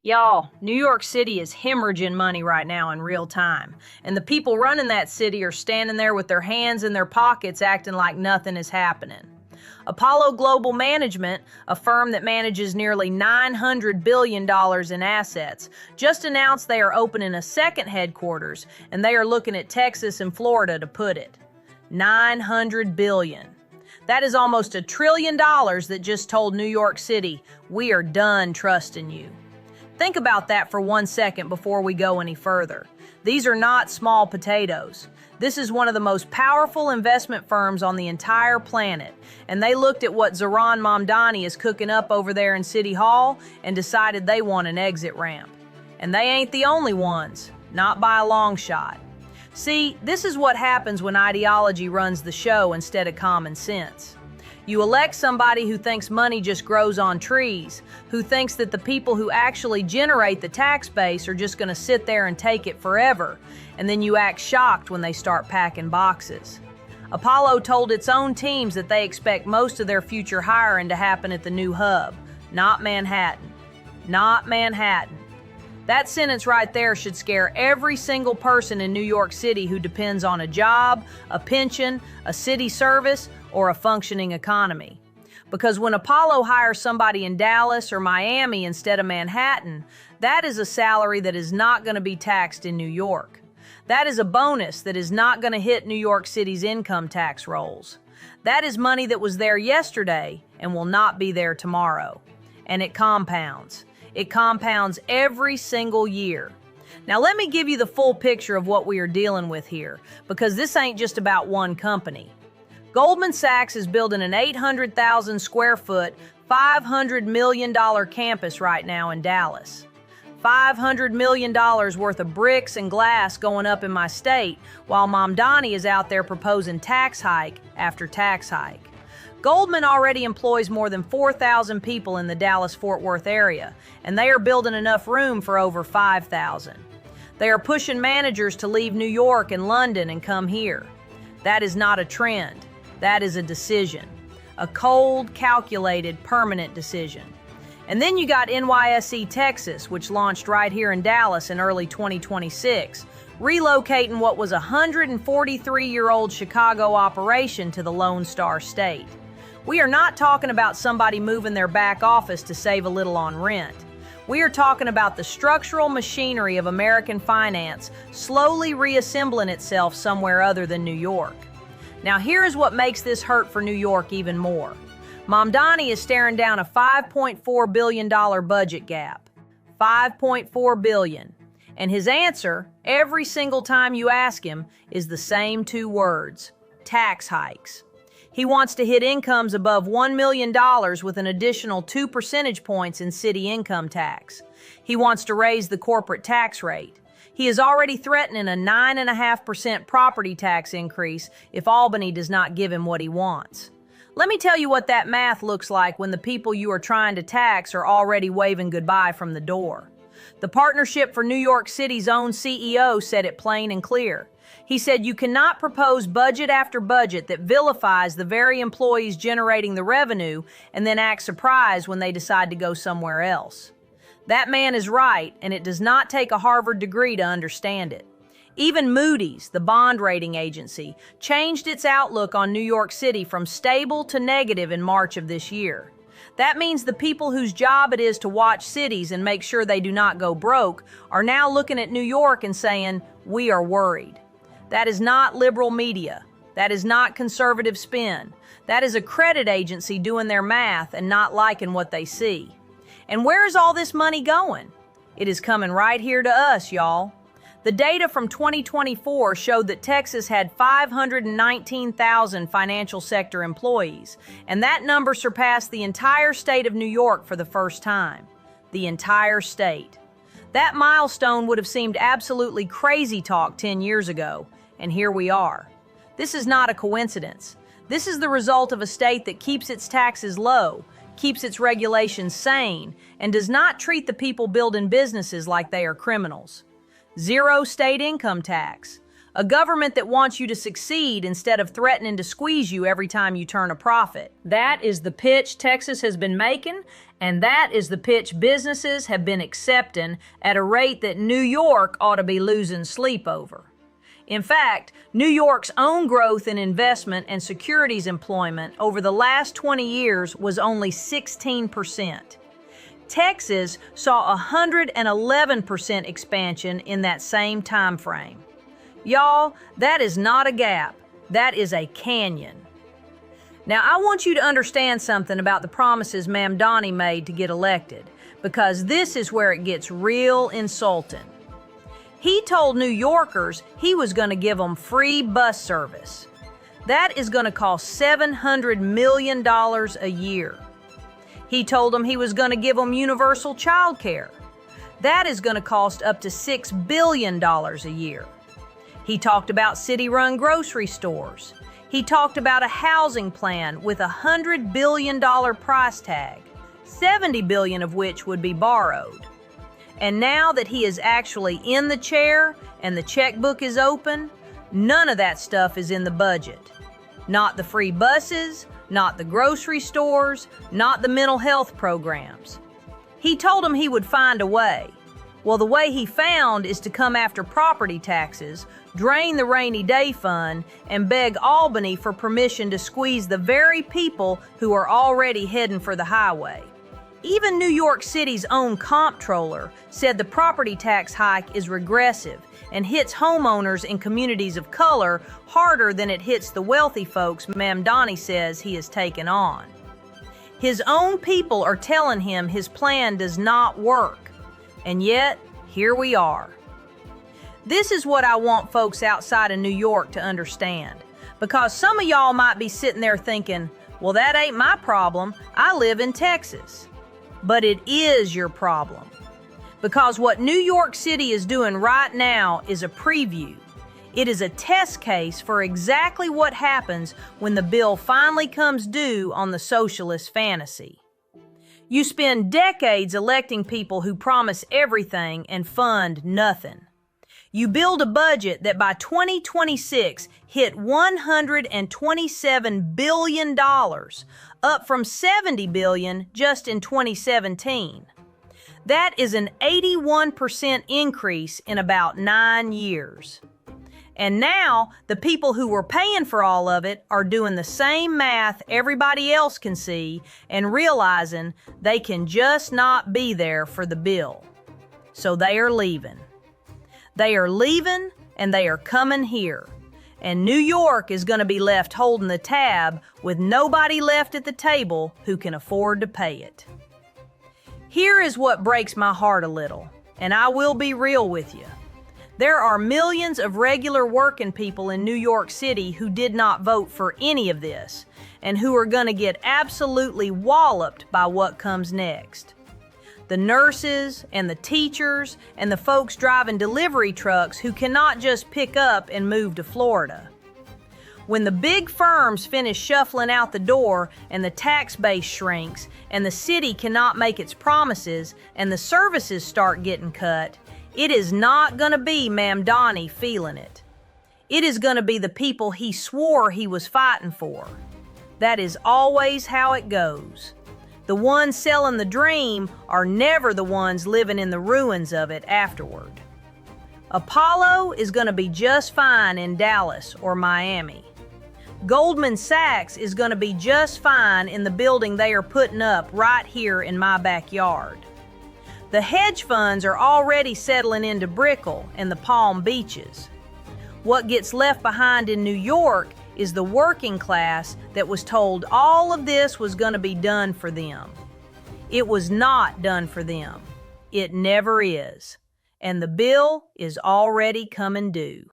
Y'all, New York City is hemorrhaging money right now in real time, and the people running that city are standing there with their hands in their pockets acting like nothing is happening. Apollo Global Management, a firm that manages nearly $900 billion in assets, just announced they are opening a second headquarters, and they are looking at Texas and Florida to put it. $900 billion. That is almost $1 trillion that just told New York City, we are done trusting you. Think about that for 1 second before we go any further. These are not small potatoes. This is one of the most powerful investment firms on the entire planet, and they looked at what Zohran Mamdani is cooking up over there in City Hall and decided they want an exit ramp. And they ain't the only ones, not by a long shot. See, this is what happens when ideology runs the show instead of common sense. You elect somebody who thinks money just grows on trees, who thinks that the people who actually generate the tax base are just going to sit there and take it forever, and then you act shocked when they start packing boxes. Apollo told its own teams that they expect most of their future hiring to happen at the new hub, not Manhattan. Not Manhattan. That sentence right there should scare every single person in New York City who depends on a job, a pension, a city service, or a functioning economy. Because when Apollo hires somebody in Dallas or Miami instead of Manhattan, that is a salary that is not going to be taxed in New York. That is a bonus that is not going to hit New York City's income tax rolls. That is money that was there yesterday and will not be there tomorrow. And it compounds. It compounds every single year. Now let me give you the full picture of what we are dealing with here, because this ain't just about one company. Goldman Sachs is building an 800,000 square foot, $500 million campus right now in Dallas. $500 million worth of bricks and glass going up in my state, while Mamdani is out there proposing tax hike after tax hike. Goldman already employs more than 4,000 people in the Dallas-Fort Worth area, and they are building enough room for over 5,000. They are pushing managers to leave New York and London and come here. That is not a trend. That is a decision. A cold, calculated, permanent decision. And then you got NYSE Texas, which launched right here in Dallas in early 2026, relocating what was a 143-year-old Chicago operation to the Lone Star State. We are not talking about somebody moving their back office to save a little on rent. We are talking about the structural machinery of American finance slowly reassembling itself somewhere other than New York. Now here is what makes this hurt for New York even more. Mamdani is staring down a $5.4 billion budget gap. $5.4 billion. And his answer, every single time you ask him, is the same two words: tax hikes. He wants to hit incomes above $1 million with an additional 2 percentage points in city income tax. He wants to raise the corporate tax rate. He is already threatening a 9.5% property tax increase if Albany does not give him what he wants. Let me tell you what that math looks like when the people you are trying to tax are already waving goodbye from the door. The Partnership for New York City's own CEO said it plain and clear. He said you cannot propose budget after budget that vilifies the very employees generating the revenue and then act surprised when they decide to go somewhere else. That man is right, and it does not take a Harvard degree to understand it. Even Moody's, the bond rating agency, changed its outlook on New York City from stable to negative in March of this year. That means the people whose job it is to watch cities and make sure they do not go broke are now looking at New York and saying, we are worried. That is not liberal media. That is not conservative spin. That is a credit agency doing their math and not liking what they see. And where is all this money going? It is coming right here to us, y'all. The data from 2024 showed that Texas had 519,000 financial sector employees, and that number surpassed the entire state of New York for the first time. The entire state. That milestone would have seemed absolutely crazy talk 10 years ago, and here we are. This is not a coincidence. This is the result of a state that keeps its taxes low, keeps its regulations sane, and does not treat the people building businesses like they are criminals. Zero state income tax. A government that wants you to succeed instead of threatening to squeeze you every time you turn a profit. That is the pitch Texas has been making, and that is the pitch businesses have been accepting at a rate that New York ought to be losing sleep over. In fact, New York's own growth in investment and securities employment over the last 20 years was only 16%. Texas saw 111% expansion in that same time frame. Y'all, that is not a gap, that is a canyon. Now, I want you to understand something about the promises Mamdani made to get elected, because this is where it gets real insulting. He told New Yorkers he was going to give them free bus service. That is going to cost $700 million a year. He told them he was going to give them universal child care. That is going to cost up to $6 billion a year. He talked about city-run grocery stores. He talked about a housing plan with a $100 billion price tag, $70 billion of which would be borrowed. And now that he is actually in the chair and the checkbook is open, none of that stuff is in the budget. Not the free buses, not the grocery stores, not the mental health programs. He told them he would find a way. Well, the way he found is to come after property taxes, drain the rainy day fund, and beg Albany for permission to squeeze the very people who are already heading for the highway. Even New York City's own comptroller said the property tax hike is regressive and hits homeowners in communities of color harder than it hits the wealthy folks Mamdani says he has taken on. His own people are telling him his plan does not work, and yet here we are. This is what I want folks outside of New York to understand, because some of y'all might be sitting there thinking, well, that ain't my problem, I live in Texas. But it is your problem. Because what New York City is doing right now is a preview. It is a test case for exactly what happens when the bill finally comes due on the socialist fantasy. You spend decades electing people who promise everything and fund nothing. You build a budget that by 2026 hit $127 billion, up from $70 billion just in 2017. That is an 81% increase in about 9 years. And now, the people who were paying for all of it are doing the same math everybody else can see and realizing they can just not be there for the bill. So they are leaving. They are leaving and they are coming here. And New York is going to be left holding the tab with nobody left at the table who can afford to pay it. Here is what breaks my heart a little, and I will be real with you. There are millions of regular working people in New York City who did not vote for any of this, and who are going to get absolutely walloped by what comes next. The nurses and the teachers and the folks driving delivery trucks who cannot just pick up and move to Florida. When the big firms finish shuffling out the door and the tax base shrinks and the city cannot make its promises and the services start getting cut, it is not going to be Mamdani feeling it. It is going to be the people he swore he was fighting for. That is always how it goes. The ones selling the dream are never the ones living in the ruins of it afterward. Apollo is going to be just fine in Dallas or Miami. Goldman Sachs is going to be just fine in the building they are putting up right here in my backyard. The hedge funds are already settling into Brickell and the Palm Beaches. What gets left behind in New York is the working class that was told all of this was going to be done for them. It was not done for them. It never is. And the bill is already coming due.